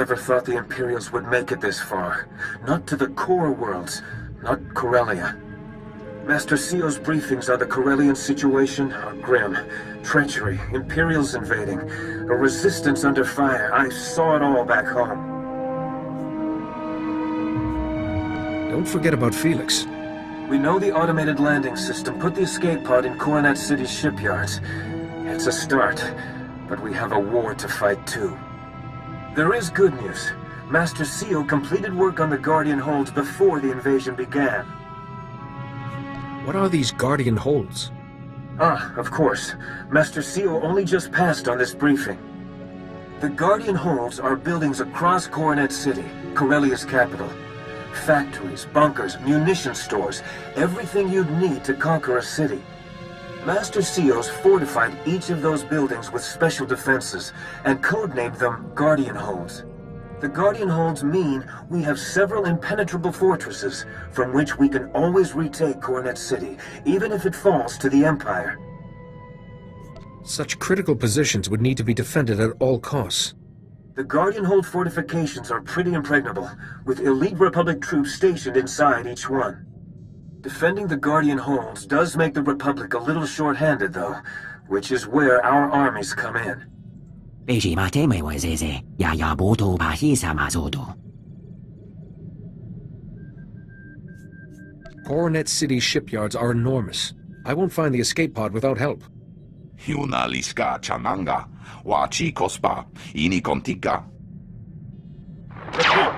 never thought the Imperials would make it this far. Not to the core worlds, not Corellia. Master Seo's briefings on the Corellian situation are grim. Treachery, Imperials invading, a resistance under fire. I saw it all back home. Don't forget about Felix. We know the automated landing system put the escape pod in Coronet City's shipyards. It's a start, but we have a war to fight too. There is good news. Master Seo completed work on the Guardian holds before the invasion began. What are these Guardian holds? Ah, of course. Master Seo only just passed on this briefing. The Guardian holds are buildings across Coronet City, Corellia's capital. Factories, bunkers, munition stores, everything you'd need to conquer a city. Master Seo's fortified each of those buildings with special defenses, and codenamed them Guardian Holds. The Guardian Holds mean we have several impenetrable fortresses, from which we can always retake Coronet City, even if it falls to the Empire. Such critical positions would need to be defended at all costs. The Guardian Hold fortifications are pretty impregnable, with elite Republic troops stationed inside each one. Defending the Guardian Holds does make the Republic a little short-handed, though, which is where our armies come in. Coronet City shipyards are enormous. I won't find the escape pod without help.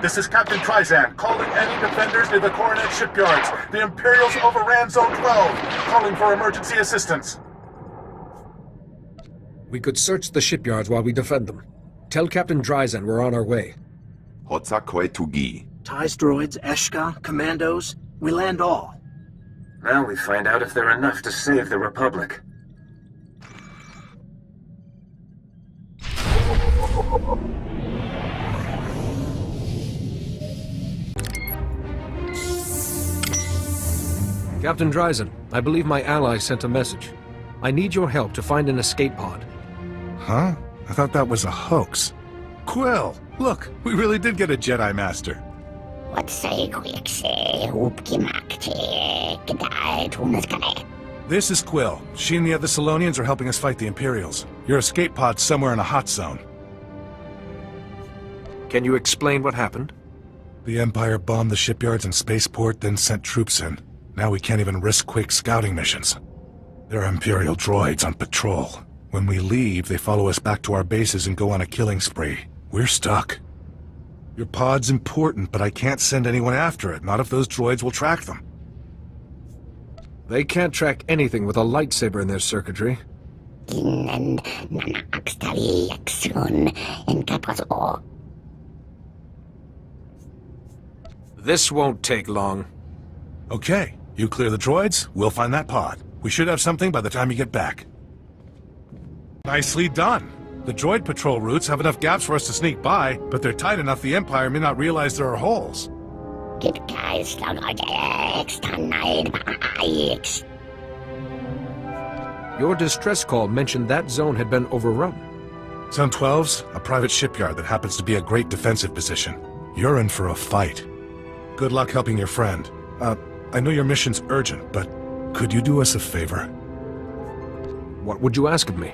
This is Captain Trizan, calling any defenders near the Coronet shipyards. The Imperials overran Zone 12, calling for emergency assistance. We could search the shipyards while we defend them. Tell Captain Dryzen we're on our way. TIES droids, Eshka, commandos, we land all. Now we find out if they're enough to save the Republic. Captain Dryzen, I believe my ally sent a message. I need your help to find an escape pod. Huh? I thought that was a hoax. Quill! Look, we really did get a Jedi Master. This is Quill. She and the other Salonians are helping us fight the Imperials. Your escape pod's somewhere in a hot zone. Can you explain what happened? The Empire bombed the shipyards and spaceport, then sent troops in. Now we can't even risk quick scouting missions. There are Imperial droids on patrol. When we leave, they follow us back to our bases and go on a killing spree. We're stuck. Your pod's important, but I can't send anyone after it, not if those droids will track them. They can't track anything with a lightsaber in their circuitry. This won't take long. Okay, you clear the droids, we'll find that pod. We should have something by the time you get back. Nicely done. The droid patrol routes have enough gaps for us to sneak by, but they're tight enough the Empire may not realize there are holes. Your distress call mentioned that zone had been overrun. Zone 12's a private shipyard that happens to be a great defensive position. You're in for a fight. Good luck helping your friend. I know your mission's urgent, but could you do us a favor? What would you ask of me?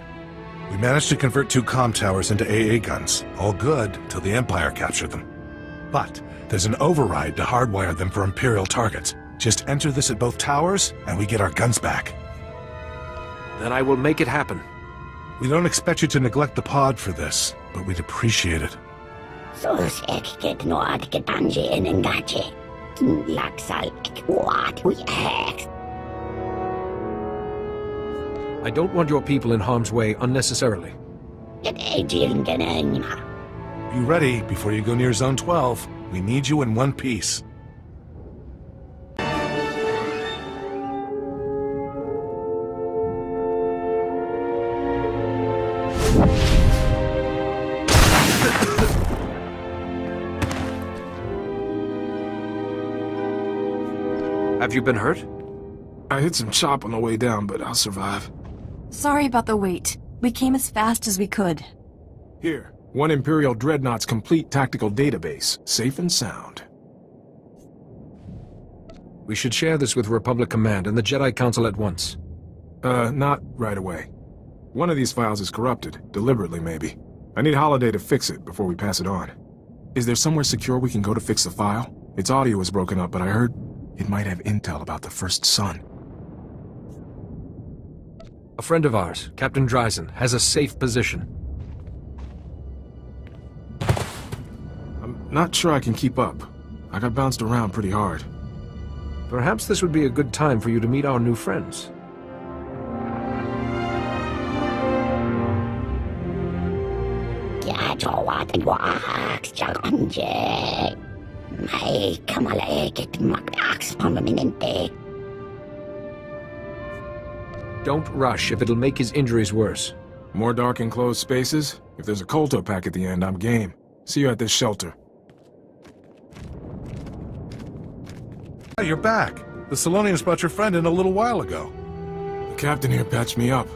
We managed to convert 2 comm towers into AA guns. All good, till the Empire captured them. But there's an override to hardwire them for Imperial targets. Just enter this at both towers, and we get our guns back. Then I will make it happen. We don't expect you to neglect the pod for this, but we'd appreciate it. I don't want your people in harm's way unnecessarily. Be ready before you go near Zone 12. We need you in one piece. Have you been hurt? I hit some chop on the way down, but I'll survive. Sorry about the wait. We came as fast as we could. Here, One Imperial Dreadnought's complete tactical database, safe and sound. We should share this with Republic Command and the Jedi Council at once. Not right away. One of these files is corrupted, deliberately maybe. I need Holiday to fix it before we pass it on. Is there somewhere secure we can go to fix the file? Its audio is broken up, but I heard it might have intel about the First Son. A friend of ours, Captain Dryzen, has a safe position. I'm not sure I can keep up. I got bounced around pretty hard. Perhaps this would be a good time for you to meet our new friends. Don't rush if it'll make his injuries worse. More dark enclosed spaces? If there's a Kolto pack at the end, I'm game. See you at this shelter. Hey, you're back. The Salonians brought your friend in a little while ago. The captain here patched me up.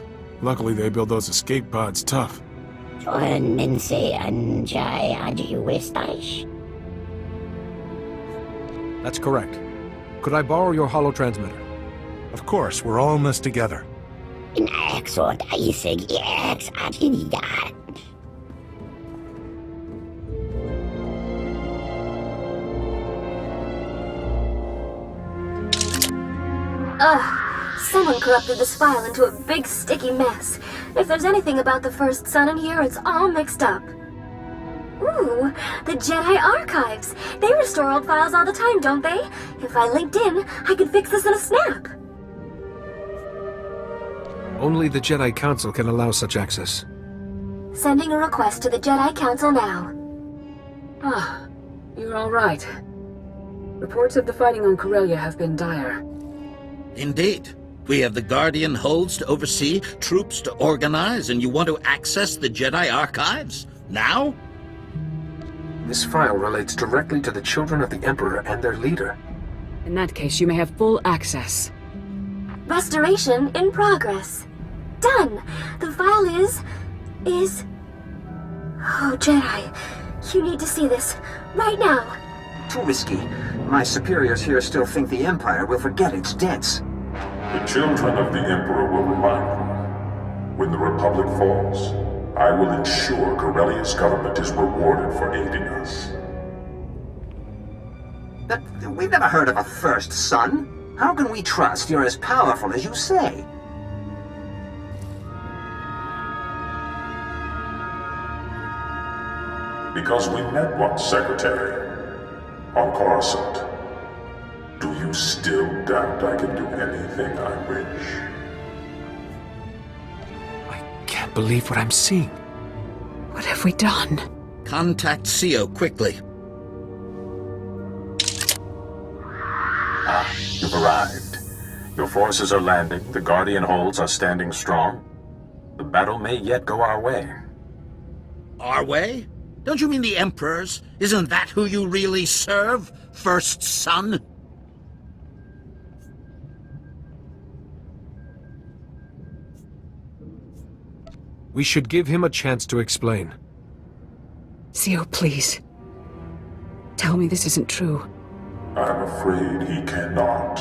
Luckily, they build those escape pods tough. That's correct. Could I borrow your holo-transmitter? Of course, we're all in this together. Ugh, someone corrupted this file into a big sticky mess. If there's anything about the First Son in here, it's all mixed up. Ooh, the Jedi Archives. They restore old files all the time, don't they? If I linked in, I could fix this in a snap. Only the Jedi Council can allow such access. Sending a request to the Jedi Council now. Ah, you're all right. Reports of the fighting on Corellia have been dire. Indeed. We have the Guardian holds to oversee, troops to organize, and you want to access the Jedi Archives? Now? This file relates directly to the children of the Emperor and their leader. In that case, you may have full access. Restoration in progress. Done! The file is... Oh, Jedi, you need to see this. Right now. Too risky. My superiors here still think the Empire will forget its debts. The children of the Emperor will remind them. When the Republic falls, I will ensure Corellia's government is rewarded for aiding us. But we've never heard of a First Son. How can we trust you're as powerful as you say? Because we met once, Secretary. On Coruscant. Do you still doubt I can do anything I wish? I can't believe what I'm seeing. What have we done? Contact CO quickly. Ah, you've arrived. Your forces are landing, the Guardian holds are standing strong. The battle may yet go our way. Our way? Don't you mean the Emperor's? Isn't that who you really serve? First Son? We should give him a chance to explain. CO, please. Tell me this isn't true. I'm afraid he cannot.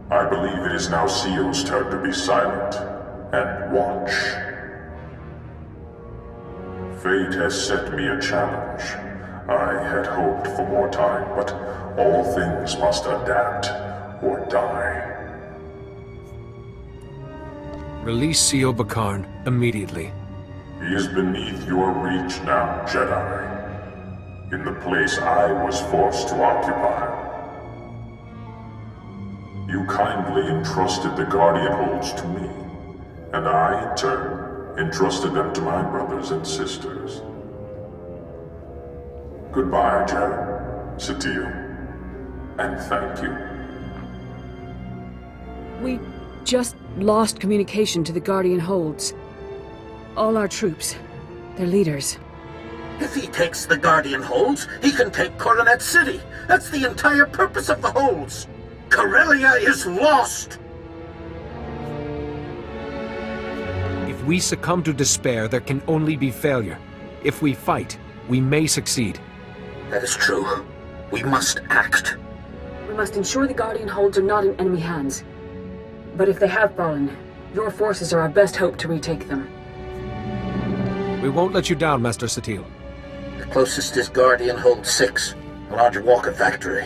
I believe it is now CO's turn to be silent and watch. Fate has set me a challenge. I had hoped for more time, but all things must adapt or die. Release CO Bakarn immediately. He is beneath your reach now, Jedi. In the place I was forced to occupy. You kindly entrusted the Guardian holds to me, and I, in turn, entrusted them to my brothers and sisters. Goodbye, Jedi, Satele, and thank you. We just lost communication to the Guardian holds. All our troops, their leaders. If he takes the Guardian holds, he can take Coronet City. That's the entire purpose of the holds. Corellia is lost! If we succumb to despair, there can only be failure. If we fight, we may succeed. That is true. We must act. We must ensure the Guardian holds are not in enemy hands. But if they have fallen, your forces are our best hope to retake them. We won't let you down, Master Satil. The closest is Guardian Hold 6, a large walker factory.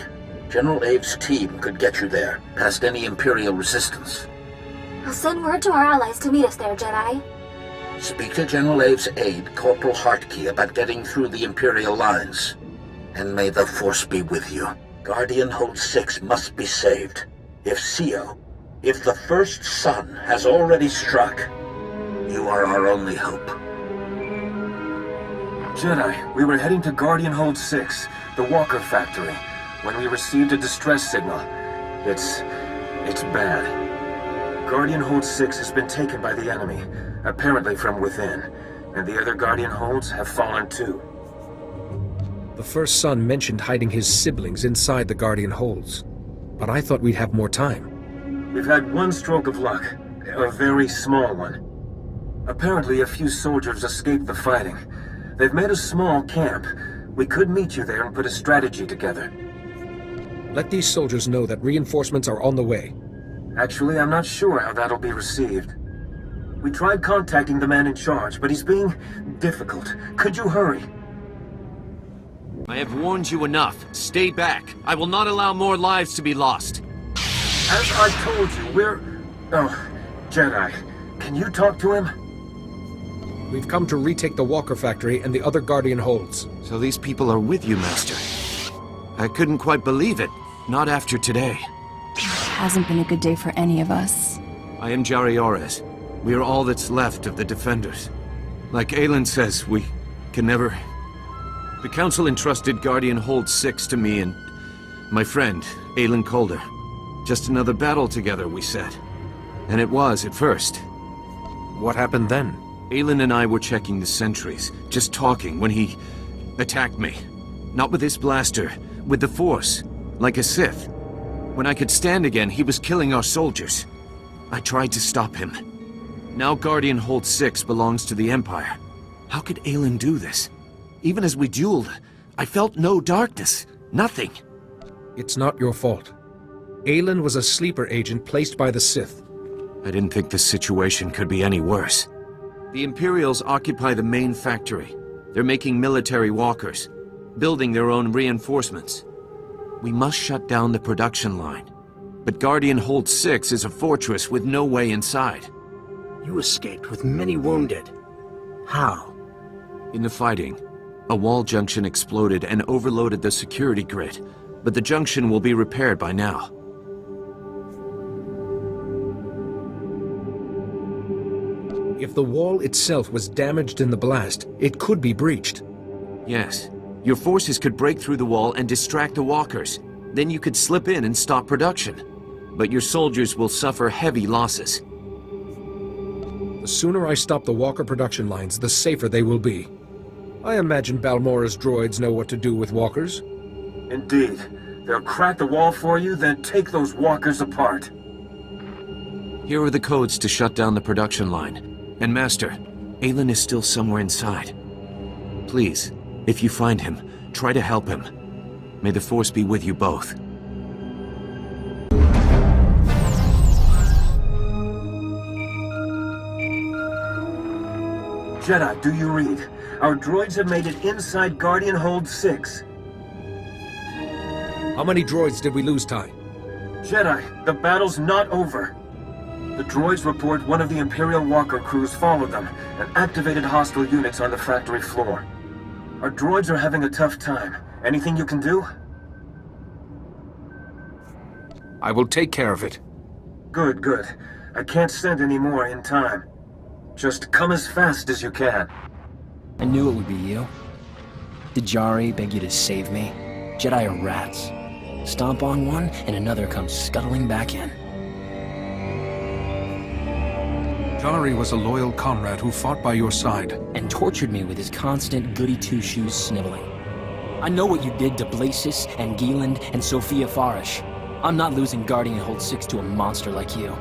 General Ave's team could get you there, past any Imperial resistance. I'll send word to our allies to meet us there, Jedi. Speak to General Ave's aide, Corporal Hartkey, about getting through the Imperial lines. And may the Force be with you. Guardian Hold 6 must be saved. If the first sun has already struck, you are our only hope. Jedi, we were heading to Guardian Hold 6, the walker factory, when we received a distress signal. It's bad. Guardian Hold 6 has been taken by the enemy, apparently from within, and the other Guardian Holds have fallen too. The first son mentioned hiding his siblings inside the Guardian holds, but I thought we'd have more time. We've had one stroke of luck, a very small one. Apparently a few soldiers escaped the fighting. They've made a small camp. We could meet you there and put a strategy together. Let these soldiers know that reinforcements are on the way. Actually, I'm not sure how that'll be received. We tried contacting the man in charge, but he's being difficult. Could you hurry? I have warned you enough. Stay back. I will not allow more lives to be lost. As I told you, Oh, Jedi, can you talk to him? We've come to retake the Walker factory and the other Guardian holds. So these people are with you, Master. I couldn't quite believe it. Not after today. Hasn't been a good day for any of us. I am Jari Ores. We are all that's left of the Defenders. Like Aelin says, we can never... The Council entrusted Guardian Hold 6 to me and my friend, Aelin Calder. Just another battle together, we said. And it was at first. What happened then? Aelin and I were checking the sentries, just talking, when he attacked me. Not with his blaster, with the Force, like a Sith. When I could stand again, he was killing our soldiers. I tried to stop him. Now Guardian Hold 6 belongs to the Empire. How could Aelin do this? Even as we dueled, I felt no darkness. Nothing. It's not your fault. Aelin was a sleeper agent placed by the Sith. I didn't think the situation could be any worse. The Imperials occupy the main factory. They're making military walkers, building their own reinforcements. We must shut down the production line. But Guardian Hold 6 is a fortress with no way inside. You escaped with many wounded. How? In the fighting, a wall junction exploded and overloaded the security grid, but the junction will be repaired by now. If the wall itself was damaged in the blast, it could be breached. Yes. Your forces could break through the wall and distract the walkers. Then you could slip in and stop production. But your soldiers will suffer heavy losses. The sooner I stop the walker production lines, the safer they will be. I imagine Balmora's droids know what to do with walkers. Indeed. They'll crack the wall for you, then take those walkers apart. Here are the codes to shut down the production line. And Master, Aelin is still somewhere inside. Please, if you find him, try to help him. May the Force be with you both. Jedi, do you read? Our droids have made it inside Guardian Hold 6. How many droids did we lose, Ty? Jedi, the battle's not over. The droids report one of the Imperial Walker crews followed them and activated hostile units on the factory floor. Our droids are having a tough time. Anything you can do? I will take care of it. Good, good. I can't send any more in time. Just come as fast as you can. I knew it would be you. Did Jari beg you to save me? Jedi are rats. Stomp on one, and another comes scuttling back in. Jari was a loyal comrade who fought by your side. And tortured me with his constant goody-two-shoes sniveling. I know what you did to Blasis and Gieland and Sophia Farish. I'm not losing Guardian Hold 6 to a monster like you.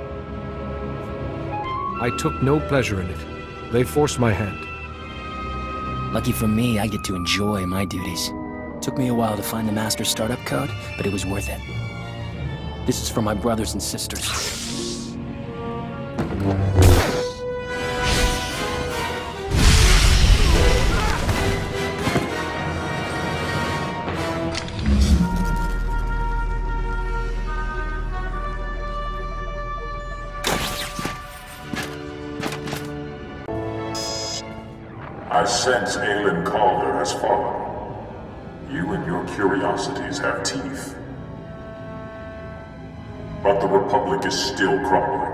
I took no pleasure in it. They forced my hand. Lucky for me, I get to enjoy my duties. Took me a while to find the master startup code, but it was worth it. This is for my brothers and sisters. I sense Aelin Calder has fallen. You and your curiosities have teeth. But the Republic is still crumbling.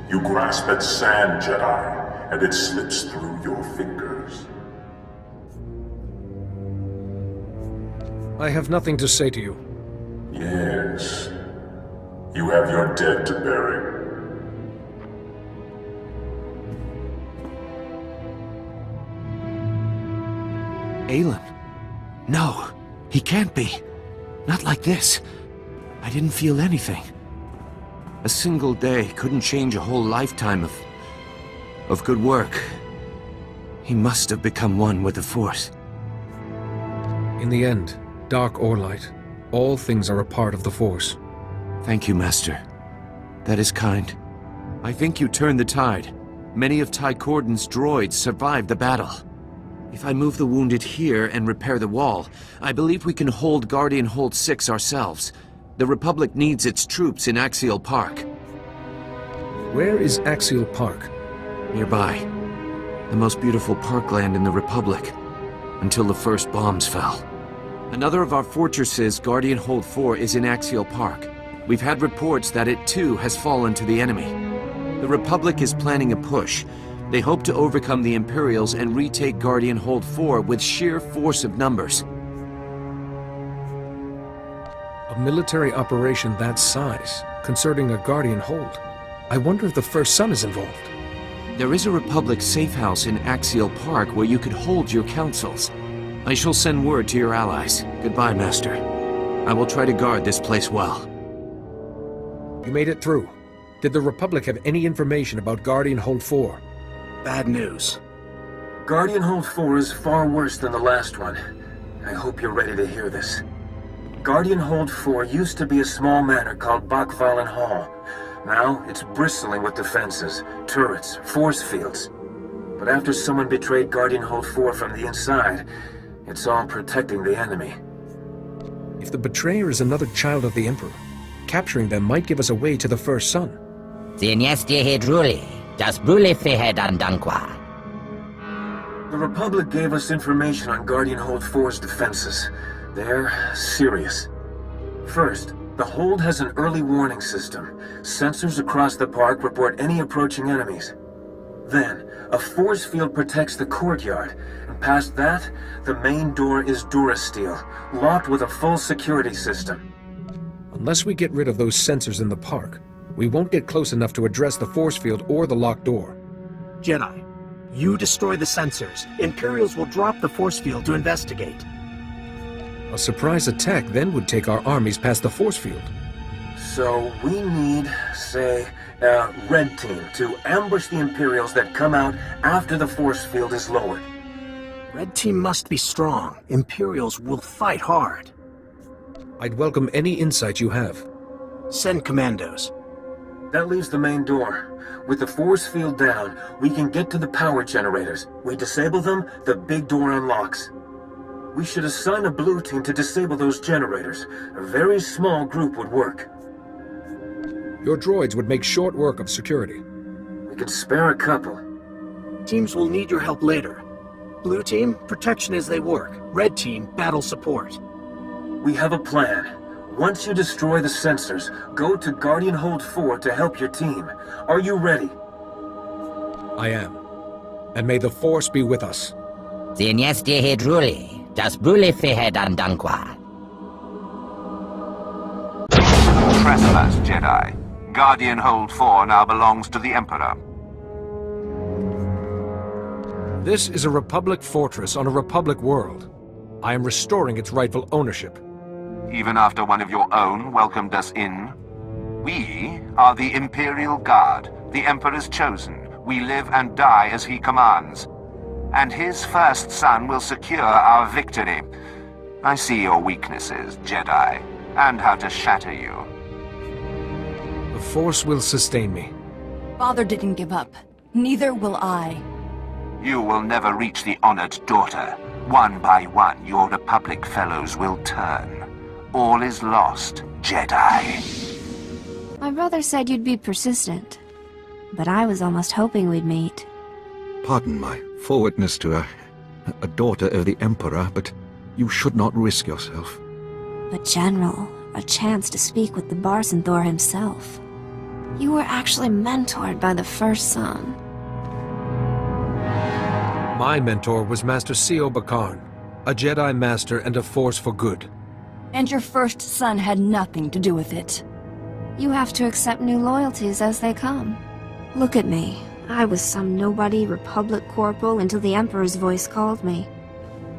You grasp at sand, Jedi, and it slips through your fingers. I have nothing to say to you. Yes. You have your dead to bury. Aelin? No, he can't be. Not like this. I didn't feel anything. A single day couldn't change a whole lifetime of good work. He must have become one with the Force. In the end, dark or light, all things are a part of the Force. Thank you, Master. That is kind. I think you turned the tide. Many of Ty Corden's droids survived the battle. If I move the wounded here and repair the wall, I believe we can hold Guardian Hold 6 ourselves. The Republic needs its troops in Axial Park. Where is Axial Park? Nearby. The most beautiful parkland in the Republic. Until the first bombs fell. Another of our fortresses, Guardian Hold 4, is in Axial Park. We've had reports that it too has fallen to the enemy. The Republic is planning a push. They hope to overcome the Imperials and retake Guardian Hold 4 with sheer force of numbers. A military operation that size, concerning a Guardian Hold. I wonder if the First Son is involved. There is a Republic safe house in Axial Park where you could hold your councils. I shall send word to your allies. Goodbye, Master. I will try to guard this place well. You made it through. Did the Republic have any information about Guardian Hold 4? Bad news. Guardian Hold 4 is far worse than the last one. I hope you're ready to hear this. Guardian Hold 4 used to be a small manor called Bakvalen Hall. Now, it's bristling with defenses, turrets, force fields. But after someone betrayed Guardian Hold 4 from the inside, it's all protecting the enemy. If the betrayer is another child of the Emperor, capturing them might give us a way to the First Son. The Republic gave us information on Guardian Hold 4's defenses. They're serious. First, the Hold has an early warning system. Sensors across the park report any approaching enemies. Then, a force field protects the courtyard, and past that, the main door is Durasteel, locked with a full security system. Unless we get rid of those sensors in the park, we won't get close enough to address the force field or the locked door. Jedi, you destroy the sensors. Imperials will drop the force field to investigate. A surprise attack then would take our armies past the force field. So we need, say, a red team to ambush the Imperials that come out after the force field is lowered. Red team must be strong. Imperials will fight hard. I'd welcome any insight you have. Send commandos. That leaves the main door. With the force field down, we can get to the power generators. We disable them, the big door unlocks. We should assign a blue team to disable those generators. A very small group would work. Your droids would make short work of security. We could spare a couple. Teams will need your help later. Blue team, protection as they work. Red team, battle support. We have a plan. Once you destroy the sensors, go to Guardian Hold 4 to help your team. Are you ready? I am. And may the Force be with us. Trespass, Jedi. Guardian Hold 4 now belongs to the Emperor. This is a Republic fortress on a Republic world. I am restoring its rightful ownership. Even after one of your own welcomed us in? We are the Imperial Guard, the Emperor's chosen. We live and die as he commands. and his first son will secure our victory. I see your weaknesses, Jedi, and how to shatter you. The Force will sustain me. Father didn't give up. Neither will I. You will never reach the honored daughter. One by one, your Republic fellows will turn. All is lost, Jedi. My brother said you'd be persistent, but I was almost hoping we'd meet. Pardon my forwardness to a daughter of the Emperor, but you should not risk yourself. But General, a chance to speak with the Barsenthor himself. You were actually mentored by the first son. My mentor was Master Sio Bakarn, a Jedi Master and a Force for good. And your first son had nothing to do with it. You have to accept new loyalties as they come. Look at me. I was some nobody Republic corporal until the Emperor's voice called me.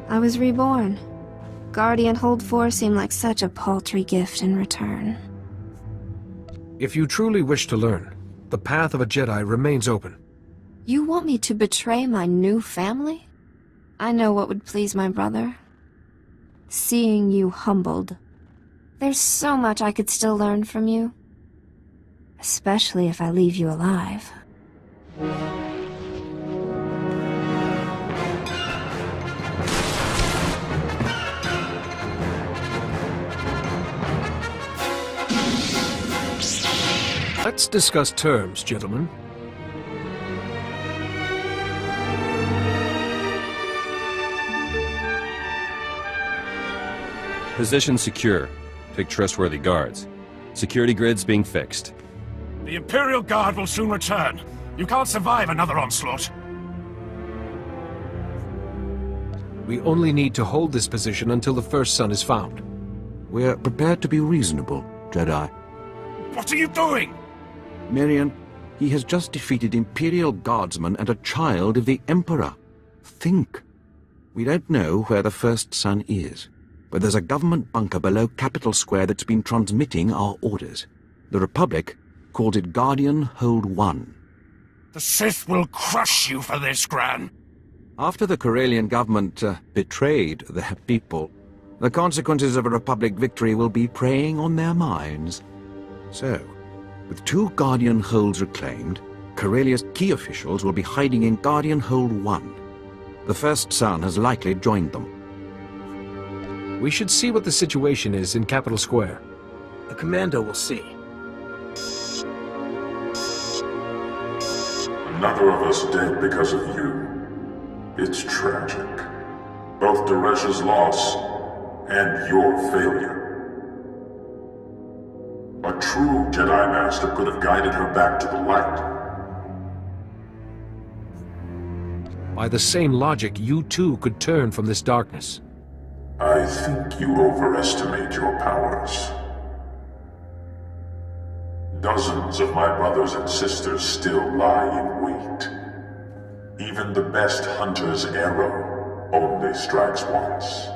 I was reborn. Guardian Hold 4 seemed like such a paltry gift in return. If you truly wish to learn, the path of a Jedi remains open. You want me to betray my new family? I know what would please my brother. Seeing you humbled. There's so much I could still learn from you. Especially if I leave you alive. Let's discuss terms, gentlemen. Position secure. Pick trustworthy guards. Security grids being fixed. The Imperial Guard will soon return. You can't survive another onslaught. We only need to hold this position until the first son is found. We're prepared to be reasonable, Jedi. What are you doing? Marion, he has just defeated Imperial Guardsmen and a child of the Emperor. Think. We don't know where the first son is, but there's a government bunker below Capital Square that's been transmitting our orders. The Republic calls it Guardian Hold 1. The Sith will crush you for this, Gran. After the Corellian government betrayed their people, the consequences of a Republic victory will be preying on their minds. So, with 2 Guardian Holds reclaimed, Corellia's key officials will be hiding in Guardian Hold 1. The first son has likely joined them. We should see what the situation is in Capital Square. The Commando will see. Another of us dead because of you. It's tragic. Both Daresh's loss and your failure. A true Jedi Master could have guided her back to the light. By the same logic, you too could turn from this darkness. I think you overestimate your powers. Dozens of my brothers and sisters still lie in wait. Even the best hunter's arrow only strikes once.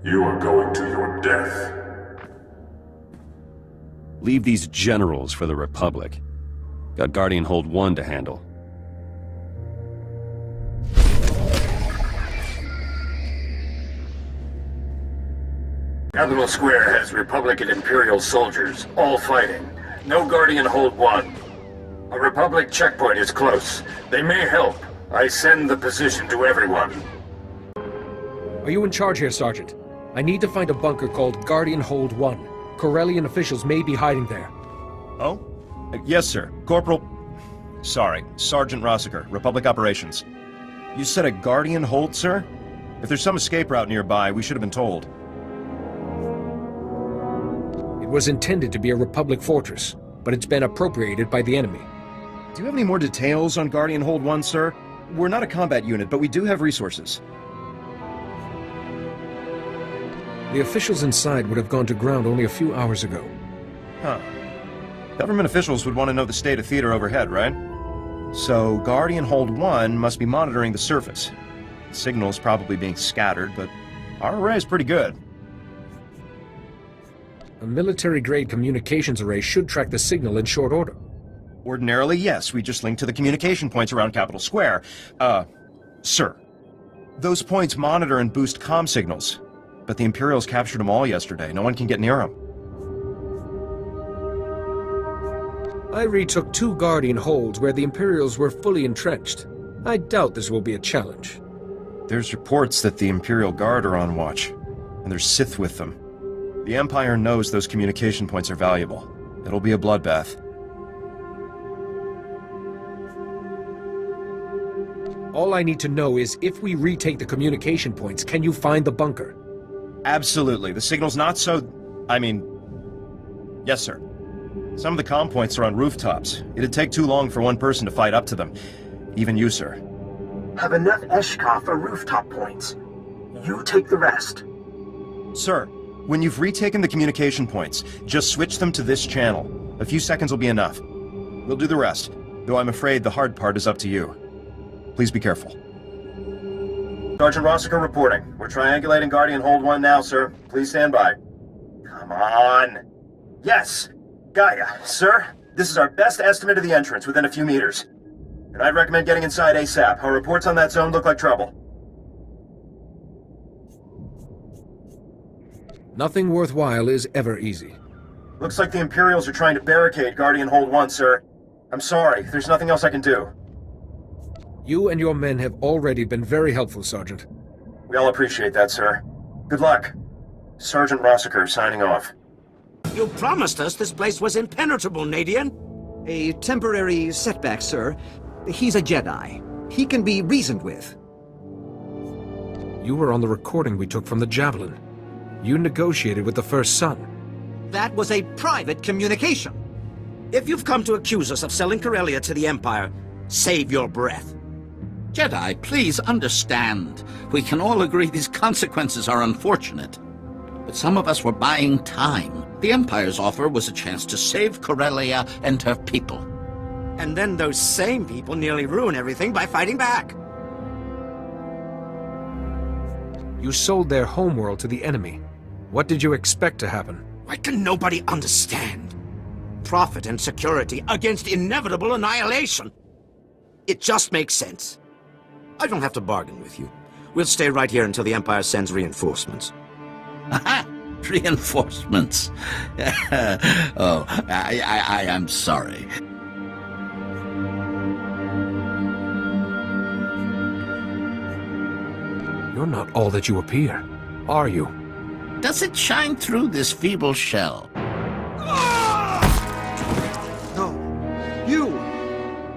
You are going to your death. Leave these generals for the Republic. Got Guardian Hold 1 to handle. Capital Square has Republic and Imperial soldiers, all fighting. No Guardian Hold 1. A Republic checkpoint is close. They may help. I send the position to everyone. Are you in charge here, Sergeant? I need to find a bunker called Guardian Hold 1. Corellian officials may be hiding there. Oh? Yes, sir. Corporal... Sorry, Sergeant Rossiker, Republic Operations. You said a Guardian Hold, sir? If there's some escape route nearby, we should have been told. It was intended to be a Republic fortress, but it's been appropriated by the enemy. Do you have any more details on Guardian Hold 1, sir? We're not a combat unit, but we do have resources. The officials inside would have gone to ground only a few hours ago. Huh. Government officials would want to know the state of theater overhead, right? So, Guardian Hold 1 must be monitoring the surface. Signal's probably being scattered, but our array is pretty good. A military-grade communications array should track the signal in short order. Ordinarily, yes. We just link to the communication points around Capital Square. Sir, those points monitor and boost comm signals, but the Imperials captured them all yesterday. No one can get near them. I retook 2 Guardian holds where the Imperials were fully entrenched. I doubt this will be a challenge. There's reports that the Imperial Guard are on watch, and there's Sith with them. The Empire knows those communication points are valuable. It'll be a bloodbath. All I need to know is, if we retake the communication points, can you find the bunker? Absolutely. The signal's not so... Yes, sir. Some of the comm points are on rooftops. It'd take too long for one person to fight up to them. Even you, sir. Have enough Eshkar for rooftop points. You take the rest. Sir, when you've retaken the communication points, just switch them to this channel. A few seconds will be enough. We'll do the rest, though I'm afraid the hard part is up to you. Please be careful. Sergeant Rossiker reporting. We're triangulating Guardian Hold 1 now, sir. Please stand by. Come on. Yes! Gaia, sir, this is our best estimate of the entrance within a few meters. And I'd recommend getting inside ASAP. Our reports on that zone look like trouble. Nothing worthwhile is ever easy. Looks like the Imperials are trying to barricade Guardian Hold 1, sir. I'm sorry, there's nothing else I can do. You and your men have already been very helpful, Sergeant. We all appreciate that, sir. Good luck. Sergeant Rossiker signing off. You promised us this place was impenetrable, Nadian. A temporary setback, sir. He's a Jedi. He can be reasoned with. You were on the recording we took from the Javelin. You negotiated with the First Son. That was a private communication. If you've come to accuse us of selling Corellia to the Empire, save your breath. Jedi, please understand. We can all agree these consequences are unfortunate. But some of us were buying time. The Empire's offer was a chance to save Corellia and her people. And then those same people nearly ruin everything by fighting back. You sold their homeworld to the enemy. What did you expect to happen? Why can nobody understand? Profit and security against inevitable annihilation. It just makes sense. I don't have to bargain with you. We'll stay right here until the Empire sends reinforcements. Aha! Reinforcements. Oh, I am sorry. You're not all that you appear, are you? Does it shine through this feeble shell? No.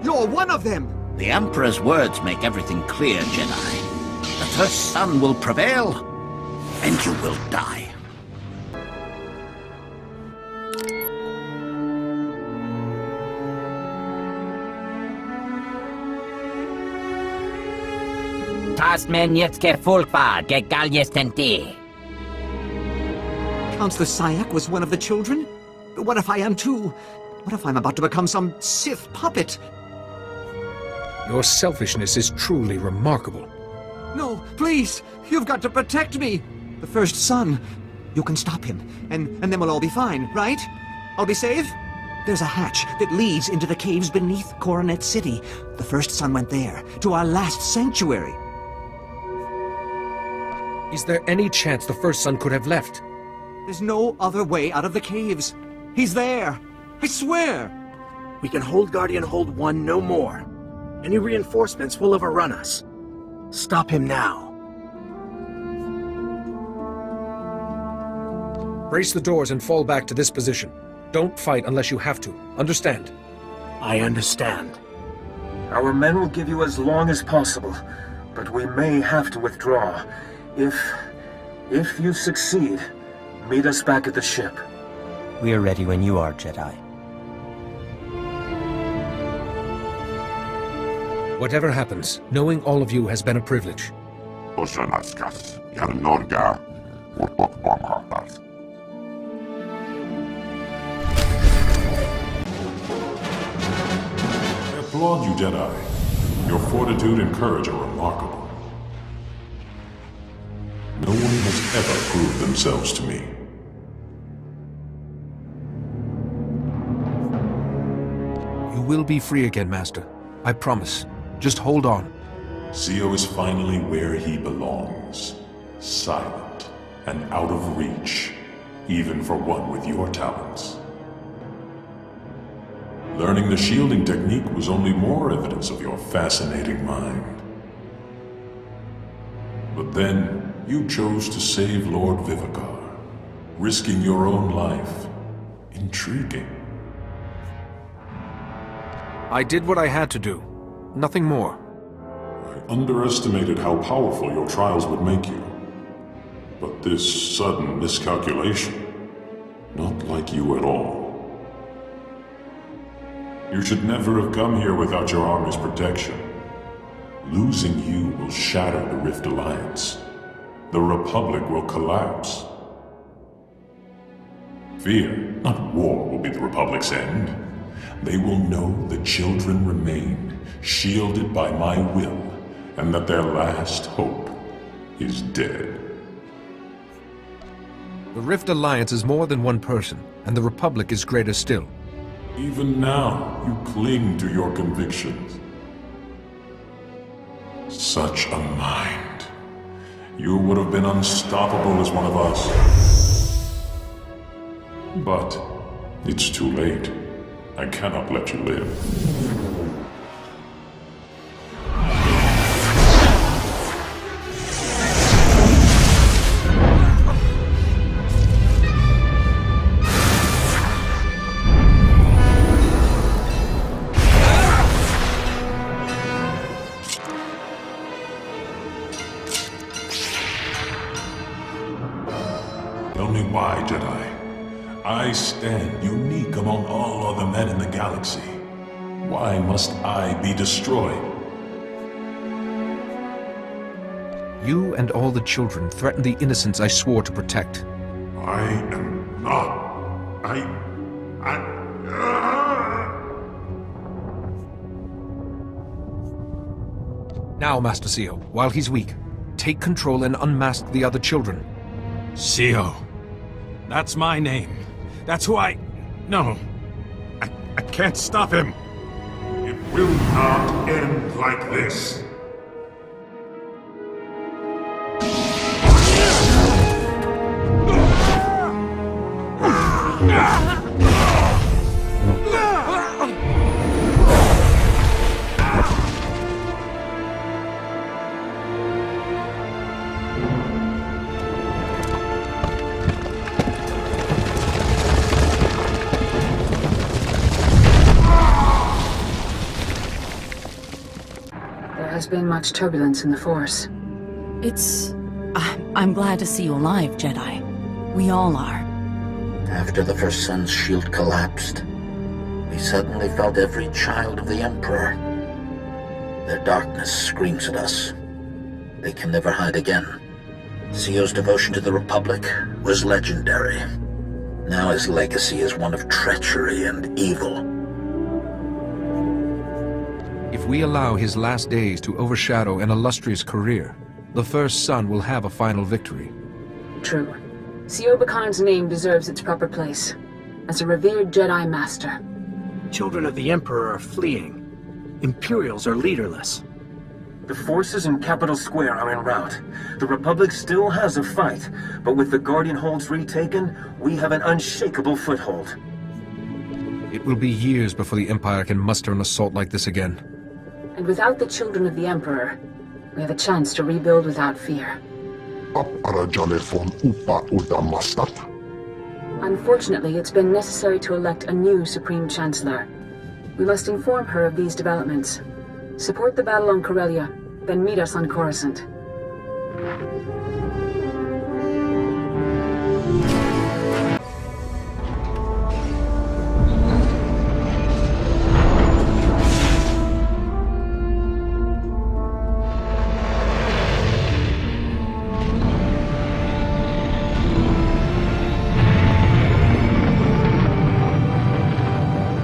You're one of them! The Emperor's words make everything clear, Jedi. The First Son will prevail, and you will die. Counselor Sayak was one of the children? What if I am too? What if I'm about to become some Sith puppet? Your selfishness is truly remarkable. No, please! You've got to protect me! The First Son. You can stop him, and then we'll all be fine, right? I'll be safe? There's a hatch that leads into the caves beneath Coronet City. The First Son went there, to our last sanctuary. Is there any chance the First Son could have left? There's no other way out of the caves. He's there! I swear! We can hold Guardian Hold 1 no more. Any reinforcements will overrun us. Stop him now. Brace the doors and fall back to this position. Don't fight unless you have to. Understand? I understand. Our men will give you as long as possible, but we may have to withdraw. If you succeed, meet us back at the ship. We are ready when you are, Jedi. Whatever happens, knowing all of you has been a privilege. I applaud you, Jedi. Your fortitude and courage are remarkable. No one has ever proved themselves to me. You will be free again, Master. I promise. Just hold on. Zio is finally where he belongs. Silent and out of reach, even for one with your talents. Learning the shielding technique was only more evidence of your fascinating mind. But then, you chose to save Lord Vivicar, risking your own life. Intriguing. I did what I had to do. Nothing more. I underestimated how powerful your trials would make you. But this sudden miscalculation, not like you at all. You should never have come here without your army's protection. Losing you will shatter the Rift Alliance. The Republic will collapse. Fear, not war, will be the Republic's end. They will know the children remain, shielded by my will, and that their last hope is dead. The Rift Alliance is more than one person, and the Republic is greater still. Even now, you cling to your convictions. Such a mind. You would have been unstoppable as one of us. But it's too late. I cannot let you live. Tell me why, Jedi. I stand unique among all other men in the galaxy. Why must I be destroyed? You and all the children threaten the innocents I swore to protect. I am not. Now, Master Zio, while he's weak, take control and unmask the other children. Zio. That's my name. That's who I... No. I can't stop him. It will not end like this. There's been much turbulence in the Force. I'm glad to see you alive, Jedi. We all are. After the first Son's shield collapsed, we suddenly felt every child of the Emperor. Their darkness screams at us. They can never hide again. Zio's devotion to the Republic was legendary. Now his legacy is one of treachery and evil. If we allow his last days to overshadow an illustrious career, the first son will have a final victory. True. Zio Bakan's name deserves its proper place. As a revered Jedi Master. Children of the Emperor are fleeing. Imperials are leaderless. The forces in Capital Square are en route. The Republic still has a fight, but with the Guardian Holds retaken, we have an unshakable foothold. It will be years before the Empire can muster an assault like this again. And without the children of the Emperor, we have a chance to rebuild without fear. Unfortunately, it's been necessary to elect a new Supreme Chancellor. We must inform her of these developments. Support the battle on Corellia, then meet us on Coruscant.